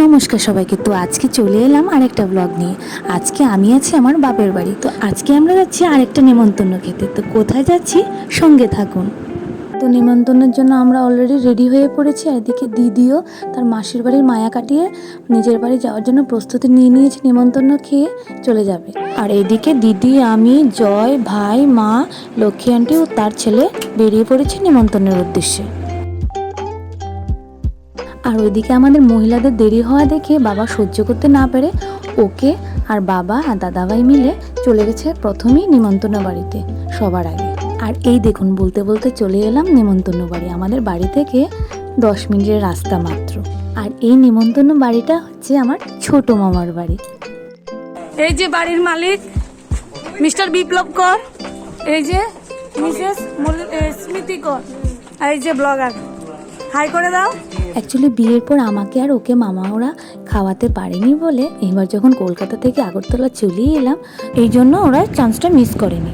নমস্কার সবাইকে। তো আজকে চলে এলাম আরেকটা ব্লগ নিয়ে। আজকে আমি আছি আমার বাপের বাড়ি। তো আজকে আমরা যাচ্ছি আরেকটা নেমন্তন্ন খেতে। তো কোথায় যাচ্ছি সঙ্গে থাকুন। তো নেমন্তন্নের জন্য আমরা অলরেডি রেডি হয়ে পড়েছি। আর এদিকে দিদিও তার মাসির বাড়ির মায়া কাটিয়ে নিজের বাড়ি যাওয়ার জন্য প্রস্তুতি নিয়ে নিয়েছে, নেমন্তন্ন খেয়ে চলে যাবে। আর এদিকে দিদি, আমি, জয়, ভাই, মা, লক্ষ্মী আন্টি ও তার ছেলে বেরিয়ে পড়েছি নেমন্তন্নের উদ্দেশ্যে। আর ওইদিকে আমাদের মহিলাদের দেরি হওয়া দেখে বাবা সহ্য করতে না পেরে ওকে আর বাবা আর দাদাভাই মিলে চলে গেছে প্রথমেই নেমন্তন্ন বাড়িতে সবার আগে। আর এই দেখুন, বলতে বলতে চলে এলাম নেমন্তন্ন বাড়ি। আমাদের বাড়ি থেকে 10 মিনিটের রাস্তা মাত্র। আর এই নেমন্তন্ন বাড়িটা হচ্ছে আমার ছোট মামার বাড়ি। এই যে বাড়ির মালিক মিস্টার বিপ্লব কর, এই যে মিসেস স্মৃতি কর, এই যে ব্লগার, হাই করে দাও। অ্যাকচুয়ালি বিয়ের পর আমাকে আর ওকে মামা ওরা খাওয়াতে পারেনি বলে এবার যখন কলকাতা থেকে আগরতলা চলে এলাম, এই জন্য ওরা চান্সটা মিস করেনি।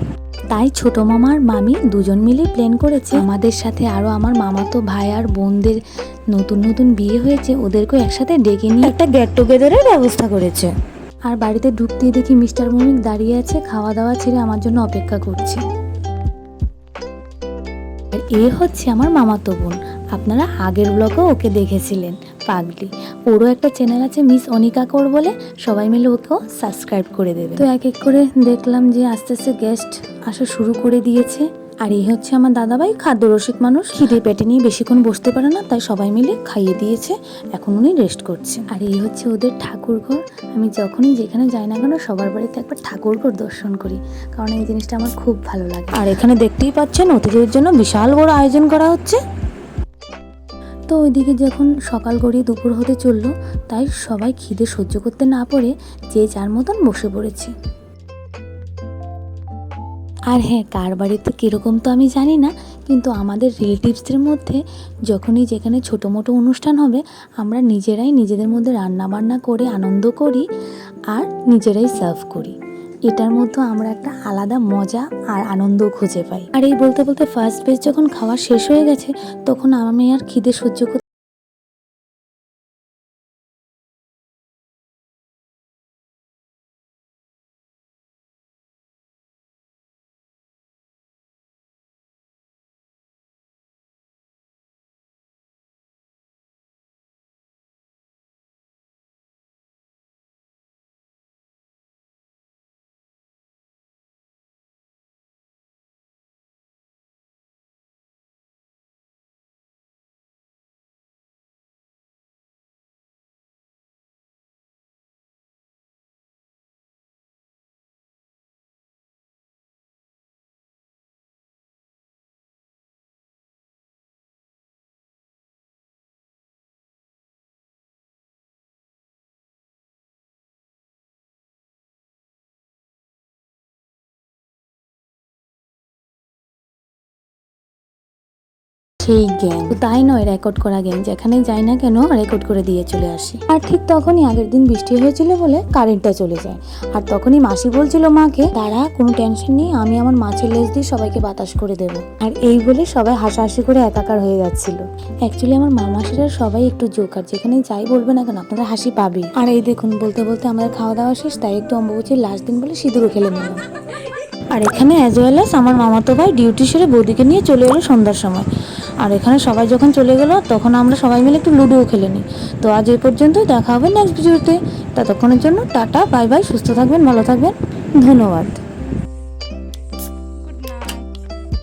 তাই ছোট মামা আর মামি দুজন মিলে প্ল্যান করেছে আমাদের সাথে আরও আমার মামাতো ভাই আর বোনদের নতুন নতুন বিয়ে হয়েছে, ওদেরকেও একসাথে ডেকে নিয়ে একটা গেট টুগেদারের ব্যবস্থা করেছে। আর বাড়িতে ঢুকতেই দেখি মিস্টার মমিক দাঁড়িয়ে আছে, খাওয়া দাওয়া ছেড়ে আমার জন্য অপেক্ষা করছে। আর এ হচ্ছে আমার মামাতো বোন। আপনারা আগের ব্লগেও ওকে দেখেছিলেন, পাগলি। ওরও একটা চ্যানেল আছে মিস অনিকা কর বলে, সবাই মিলে ওকেও সাবস্ক্রাইব করে দেবে। তো এক এক করে দেখলাম যে আস্তে আস্তে গেস্ট আসা শুরু করে দিয়েছে। আর এই হচ্ছে আমার দাদাভাই, খাদ্যরসিক মানুষ, খিদে পেটে নিয়ে বেশিক্ষণ বসতে পারে না, তাই সবাই মিলে খাইয়ে দিয়েছে, এখন উনি রেস্ট করছেন। আর এই হচ্ছে ওদের ঠাকুরঘর। আমি যখনই যেখানে যাই না কেন সবার বাড়িতে একবার ঠাকুরঘর দর্শন করি, কারণ এই জিনিসটা আমার খুব ভালো লাগে। আর এখানে দেখতেই পাচ্ছেন অতিথিদের জন্য বিশাল বড় আয়োজন করা হচ্ছে। তো ওইদিকে যখন সকাল গড়িয়ে দুপুর হতে চললো, তাই সবাই খিদে সহ্য করতে না পারে যে যার মতন বসে পড়েছে। আর হ্যাঁ, কার বাড়িতে কীরকম তো আমি জানি না, কিন্তু আমাদের রিলেটিভসদের মধ্যে যখনই যেখানে ছোটো মোটো অনুষ্ঠান হবে, আমরা নিজেরাই নিজেদের মধ্যে রান্না বান্না করে আনন্দ করি আর নিজেরাই সার্ভ করি। এটার মধ্যে আমরা একটা আলাদা মজা আর আনন্দ খুঁজে পাই। আর এই বলতে বলতে ফার্স্ট বেচ যখন খাওয়া শেষ হয়ে গেছে, তখন আমি আর খিদে সহ্য করতে সেই জ্ঞান তো তাই নয়, রেকর্ড করা জ্ঞান, যেখানে যাই না কেন রেকর্ড করে দিয়ে চলে আসি। আর ঠিক তখনই আগের দিন বৃষ্টি হয়েছিল বলে কারেন্টটা চলে যায়। আর তখনই মাসি বলছিল মাকে, তারা কোনো টেনশন নেই, আমি আমার মাছের লেজ দিয়ে সবাইকে বাতাস করে দেব। আর এই বলে সবাই হাসাহাসি করে একাকার হয়ে যাচ্ছিল। অ্যাকচুয়ালি আমার মামাসিরা সবাই একটু জোকার, যেখানে যাই বলবে না কেন আপনারা হাসি পাবে। আর এই দেখুন, বলতে বলতে আমাদের খাওয়া দাওয়া শেষ, তাই একটু অম্বুবাচীর লাস্ট দিন বলে সিঁদুরও খেলে নিলাম। আর এখানে অ্যাজ ওয়েল অ্যাজ আমার মামাতো ভাই ডিউটি সেরে বৌদিকে নিয়ে চলে এলো সন্ধ্যার সময়। আর এখানে সবাই যখন চলে গেল, তখন আমরা সবাই মিলে একটু লুডোও খেলে নিই। তো আজ এই পর্যন্তই, দেখা হবে নেক্সট ভিডিওতে। ততক্ষণের জন্য টাটা, বাই বাই, সুস্থ থাকবেন, ভালো থাকবেন, ধন্যবাদ।